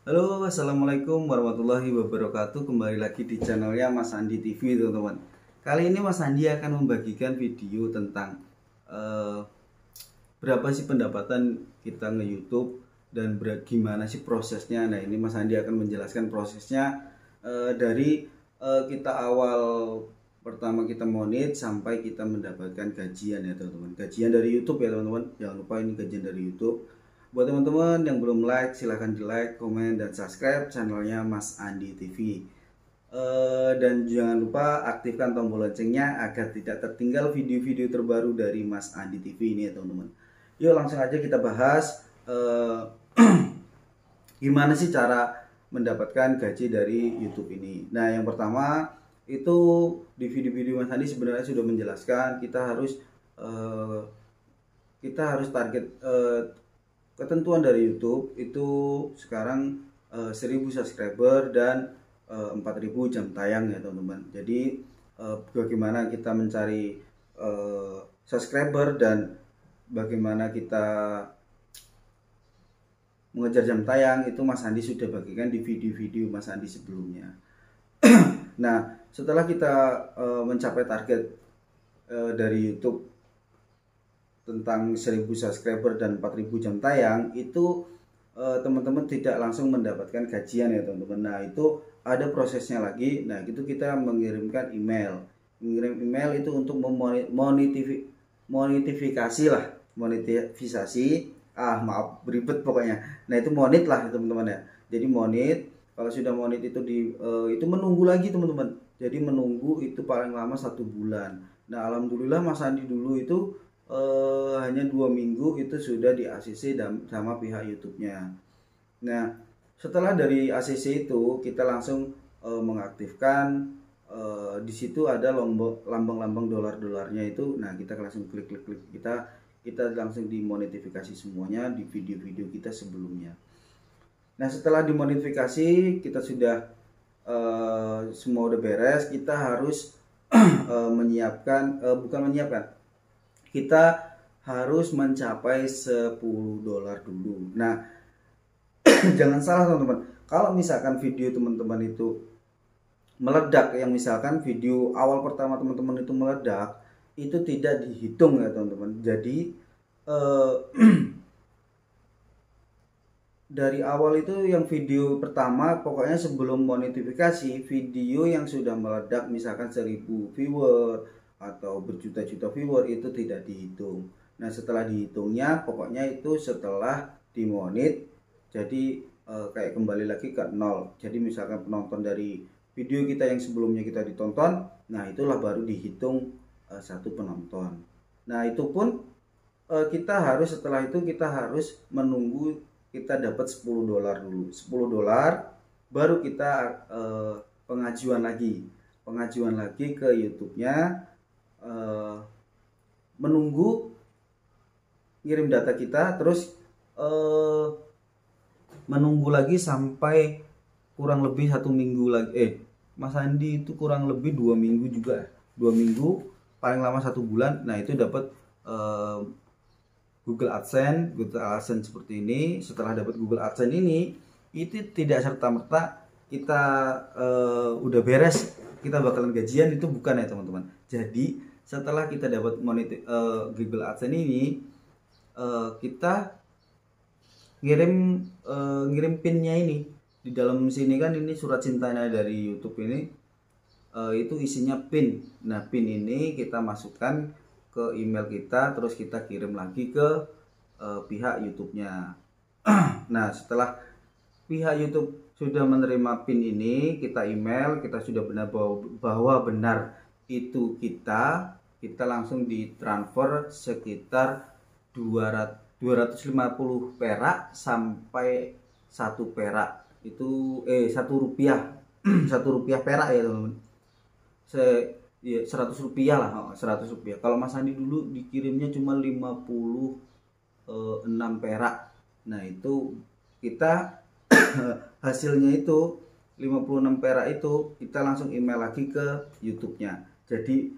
Halo, assalamualaikum warahmatullahi wabarakatuh. Kembali lagi di channelnya Mas Andi TV, teman-teman. Kali ini Mas Andi akan membagikan video tentang eh, berapa sih pendapatan kita nge-YouTube dan gimana sih prosesnya. Nah, ini Mas Andi akan menjelaskan prosesnya dari kita awal pertama kita monit sampai kita mendapatkan gajian ya teman-teman. Gajian dari YouTube ya teman-teman. Jangan lupa ini gajian dari YouTube. Buat teman-teman yang belum like, silahkan di like, komen, dan subscribe channelnya Mas Andi TV. Dan jangan lupa aktifkan tombol loncengnya agar tidak tertinggal video-video terbaru dari Mas Andi TV ini ya teman-teman. Yuk langsung aja kita bahas gimana sih cara mendapatkan gaji dari YouTube ini. Nah, yang pertama itu di video-video Mas Andi sebenarnya sudah menjelaskan kita harus target ketentuan dari YouTube itu sekarang 1000 subscriber dan 4000 jam tayang ya teman-teman. Jadi bagaimana kita mencari subscriber dan bagaimana kita mengejar jam tayang itu Mas Andi sudah bagikan di video-video Mas Andi sebelumnya. Nah, setelah kita mencapai target dari YouTube tentang 1000 subscriber dan 4000 jam tayang, itu teman-teman tidak langsung mendapatkan gajian ya teman-teman. Nah, itu ada prosesnya lagi. Nah, itu kita mengirimkan email. Mengirim email itu untuk monetisasi lah, monetisasi. Maaf, beribet pokoknya. Nah, itu monit lah teman-teman ya. Jadi monit, kalau sudah monit itu itu menunggu lagi teman-teman. Jadi menunggu itu paling lama 1 bulan. Nah, alhamdulillah Mas Andi dulu itu hanya 2 minggu itu sudah di ACC sama pihak YouTube-nya. Nah, setelah dari ACC itu kita langsung mengaktifkan di situ ada lambang-lambang dolar-dolarnya itu. Nah, kita langsung klik kita langsung dimonetisasi semuanya di video-video kita sebelumnya. Nah, setelah dimonetisasi kita sudah semua udah beres, kita harus kita harus mencapai 10 dolar dulu. Nah, jangan salah teman-teman. Kalau misalkan video teman-teman itu meledak, yang misalkan video awal pertama teman-teman itu meledak, itu tidak dihitung ya teman-teman. Jadi dari awal itu yang video pertama pokoknya sebelum monetisasi, video yang sudah meledak misalkan 1000 viewer atau berjuta-juta viewer itu tidak dihitung. Nah, setelah dihitungnya pokoknya itu setelah dimonit, jadi kayak kembali lagi ke nol. Jadi misalkan penonton dari video kita yang sebelumnya kita ditonton, nah itulah baru dihitung satu penonton. Nah, itu pun setelah itu kita harus menunggu kita dapat 10 dolar dulu. 10 dolar baru kita pengajuan lagi ke YouTube-nya, menunggu ngirim data kita, terus menunggu lagi sampai kurang lebih 1 minggu lagi. Mas Andi itu kurang lebih 2 minggu juga, 2 minggu paling lama 1 bulan. Nah, itu dapat Google AdSense seperti ini. Setelah dapat Google AdSense ini, itu tidak serta-merta kita udah beres, kita bakalan gajian, itu bukan ya teman-teman. Jadi setelah kita dapat Google AdSense ini, kita ngirim pinnya ini. Di dalam sini kan ini surat cintanya dari YouTube ini, itu isinya pin. Nah, pin ini kita masukkan ke email kita, terus kita kirim lagi ke pihak YouTube-nya. Nah, setelah pihak YouTube sudah menerima pin ini, kita email, kita sudah benar bahwa benar itu kita langsung ditransfer sekitar 250 perak sampai 1 perak itu 1 rupiah 1 rupiah perak ya teman-teman. 100 rupiah lah, 100 rupiah. Kalau Mas Andi dulu dikirimnya cuma 56 perak. Nah, itu kita hasilnya itu 56 perak itu kita langsung email lagi ke YouTube-nya. Jadi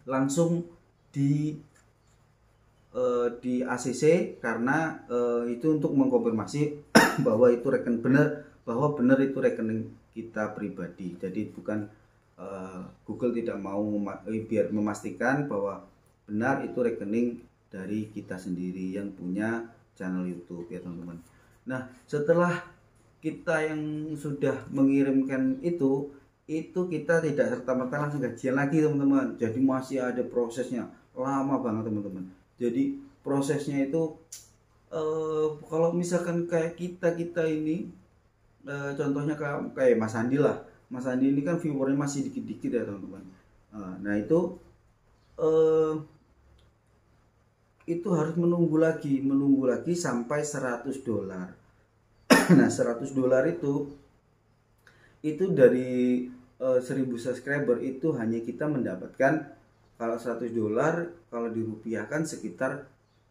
langsung di di ACC karena itu untuk mengkonfirmasi bahwa itu benar itu rekening kita pribadi. Jadi bukan Google tidak mau biar memastikan bahwa benar itu rekening dari kita sendiri yang punya channel YouTube ya teman-teman. Nah, setelah kita yang sudah mengirimkan itu kita tidak serta-merta langsung gajian lagi teman-teman. Jadi masih ada prosesnya, lama banget teman-teman. Jadi prosesnya itu kalau misalkan kayak kita ini contohnya kayak Mas Andi lah. Mas Andi ini kan viewernya masih dikit-dikit ya teman-teman. Nah itu harus menunggu lagi sampai $100. Nah $100 itu dari 1000 subscriber itu hanya kita mendapatkan kalau $100 kalau dirupiahkan sekitar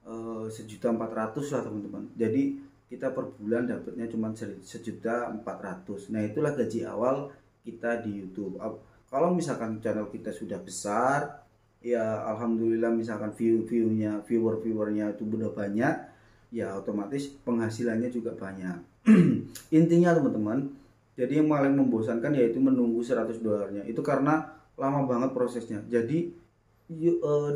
1.400.000 lah teman-teman. Jadi kita per bulan dapatnya cuma 1.400.000. Nah itulah gaji awal kita di YouTube. Kalau misalkan channel kita sudah besar, ya alhamdulillah misalkan viewernya itu udah banyak, ya otomatis penghasilannya juga banyak. Intinya teman-teman, jadi yang paling membosankan yaitu menunggu $100-nya. Itu karena lama banget prosesnya. Jadi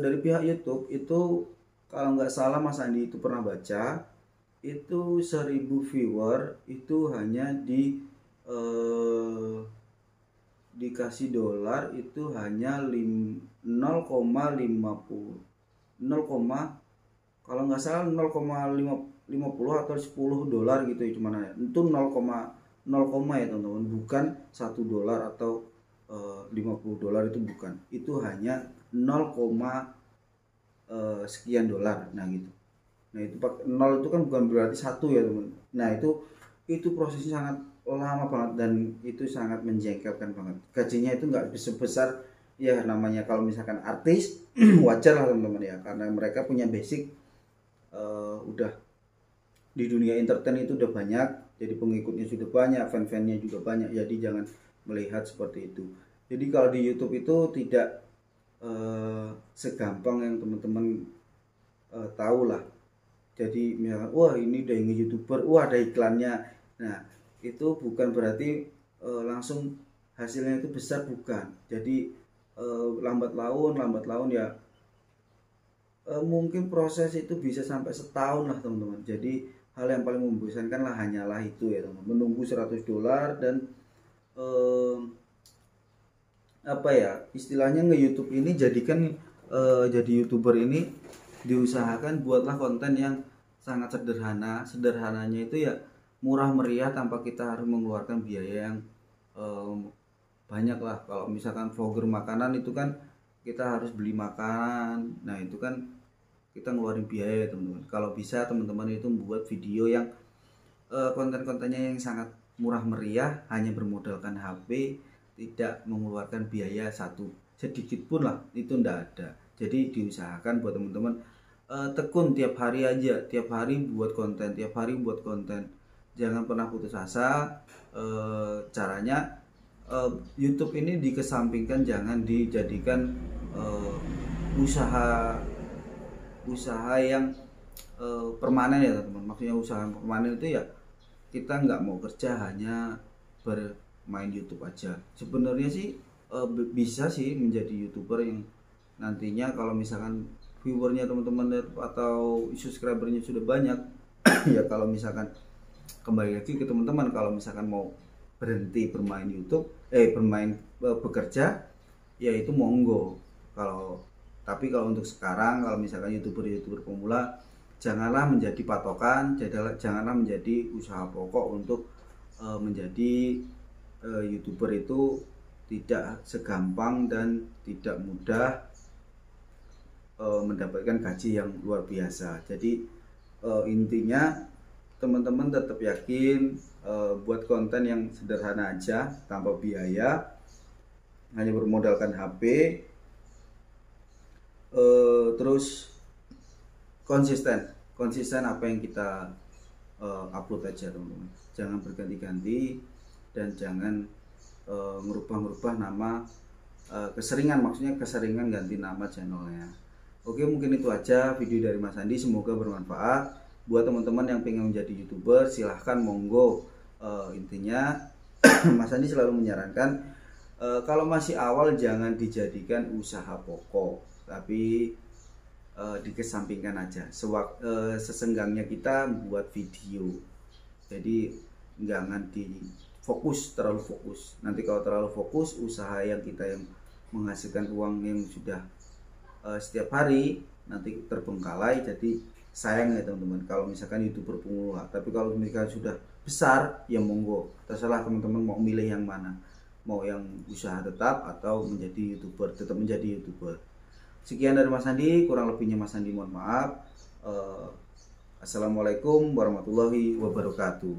dari pihak YouTube itu kalau nggak salah Mas Andi itu pernah baca, itu 1000 viewer itu hanya dikasih dolar itu hanya 0,50 kalau nggak salah 0,50 atau $10 gitu ya, cuman ya itu 0, ya teman-teman, bukan $1 atau $50 itu bukan, itu hanya 0, sekian dolar. Nah gitu. Nah itu 0 itu kan bukan berarti 1 ya teman. Nah itu prosesnya sangat lama banget dan itu sangat menjengkelkan banget. Gajinya itu nggak sebesar ya, namanya kalau misalkan artis wajar lah teman-teman ya, karena mereka punya basic udah di dunia entertain itu udah banyak, jadi pengikutnya sudah banyak, fan-fannya juga banyak, jadi jangan melihat seperti itu. Jadi kalau di YouTube itu tidak segampang yang teman-teman tahu lah. Jadi misalkan wah ini udah yang YouTuber, wah ada iklannya. Nah itu bukan berarti langsung hasilnya itu besar, bukan. Jadi lambat laun ya mungkin proses itu bisa sampai setahun lah teman-teman. Jadi hal yang paling membosankan lah hanyalah itu ya teman, menunggu $100 dan apa ya istilahnya nge-YouTube ini jadikan jadi YouTuber ini diusahakan buatlah konten yang sangat sederhananya itu ya murah meriah tanpa kita harus mengeluarkan biaya yang banyak lah. Kalau misalkan vlogger makanan itu kan kita harus beli makanan, nah itu kan kita ngeluarin biaya teman-teman. Kalau bisa teman-teman itu membuat video yang konten-kontennya yang sangat murah meriah, hanya bermodalkan HP, tidak mengeluarkan biaya sedikit pun lah, itu ndak ada. Jadi diusahakan buat teman-teman tekun tiap hari aja, tiap hari buat konten, jangan pernah putus asa. Caranya YouTube ini dikesampingkan, jangan dijadikan usaha yang permanen ya teman-teman. Maksudnya usaha permanen itu ya kita nggak mau kerja hanya bermain YouTube aja. Sebenarnya sih bisa sih menjadi YouTuber yang nantinya kalau misalkan viewernya teman-teman atau subscribernya sudah banyak ya kalau misalkan kembali lagi ke teman-teman, kalau misalkan mau berhenti bermain YouTube bekerja ya itu monggo. Tapi kalau untuk sekarang, kalau misalkan youtuber pemula, janganlah menjadi patokan, janganlah menjadi usaha pokok untuk menjadi YouTuber itu tidak segampang dan tidak mudah mendapatkan gaji yang luar biasa. Jadi intinya teman-teman tetap yakin buat konten yang sederhana aja tanpa biaya, hanya bermodalkan HP, terus konsisten apa yang kita upload aja teman-teman. Jangan berganti-ganti dan jangan merubah nama, maksudnya keseringan ganti nama channelnya. Oke, mungkin itu aja video dari Mas Andi, semoga bermanfaat buat teman-teman yang pengen menjadi YouTuber. Silahkan monggo. Intinya Mas Andi selalu menyarankan kalau masih awal jangan dijadikan usaha pokok, tapi dikesampingkan aja. Sesenggangnya kita buat video, jadi jangan terlalu fokus. Nanti kalau terlalu fokus, usaha yang kita yang menghasilkan uang yang sudah setiap hari nanti terbengkalai. Jadi sayang ya teman-teman kalau misalkan YouTuber pemula. Tapi kalau misalkan sudah besar ya monggo, terserah teman-teman mau milih yang mana, mau yang usaha tetap atau menjadi YouTuber, tetap menjadi YouTuber. Sekian dari Mas Andi, kurang lebihnya Mas Andi mohon maaf. Assalamualaikum warahmatullahi wabarakatuh.